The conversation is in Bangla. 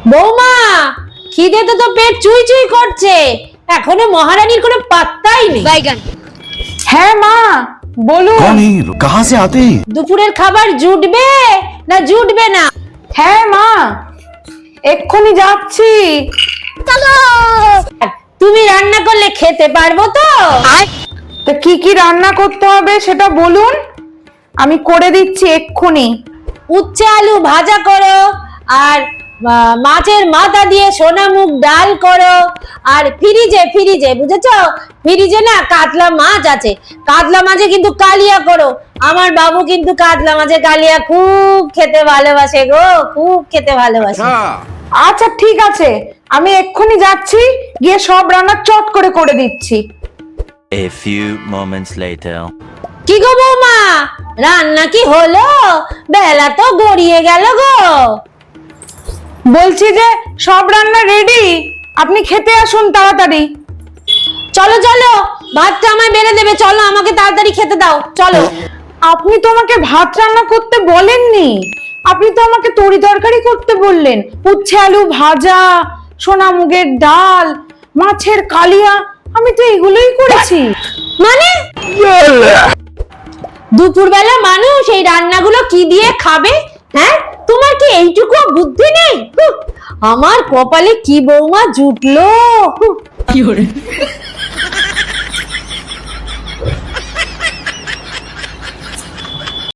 বৌমা, খিদেতে তো পেট চুই চুই করছে, এখনো মহারানীর কোনো পাত্তাই নেই। হ্যাঁ মা, বলুন। कौन है? कहाँ से आते हैं? দুপুরের খাবার জুটবে না জুটবে না? হ্যাঁ মা, এক্ষুনি যাচ্ছি। তুমি রান্না করলে খেতে পারবো তো? তা কি কি রান্না করতে হবে সেটা বলুন, আমি করে দিচ্ছি এক্ষুনি। উচ্ছে আলু ভাজা করো, আর মাছের মাথা দিয়ে সোনা মুগ ডাল করো, আর ফ্রিজে ফ্রিজে বুঝেছো, ফ্রিজে না কাতলা মাছ আছে, কাতলা মাছে কিন্তু কালিয়া করো। আমার বাবু কিন্তু কাতলা মাছে কালিয়া খুব খেতে ভালোবাসে গো, খুব খেতে ভালোবাসে। আচ্ছা ঠিক আছে, আমি এক্ষুনি যাচ্ছি, গিয়ে সব রান্না চট করে করে দিচ্ছি। A few moments later. কি গো বৌমা, রান্না কি হলো? বেলা তো গড়িয়ে গেল গো। বলছি যে সব রান্না রেডি, আপনি খেতে আসুন তাড়াতাড়ি। চলো চলো, ভাতটা আমায় বেড়ে দেবে, চলো আমাকে তাড়াতাড়ি খেতে দাও, চলো। আপনি তো আমাকে ভাত রান্না করতে বলেননি, আপনি তো আমাকে তরি তরকারি করতে বললেন। উচ্ছে আলু ভাজা, সোনা মুগের ডাল, মাছের কালিয়া, আমি তো এগুলোই করেছি। মানে দুপুরবেলা মানুষ এই রান্নাগুলো কি দিয়ে খাবে? হ্যাঁ, তোমার কি এইটুকু বুদ্ধি নেই? আমার কপালে কি বৌমা জুটলো।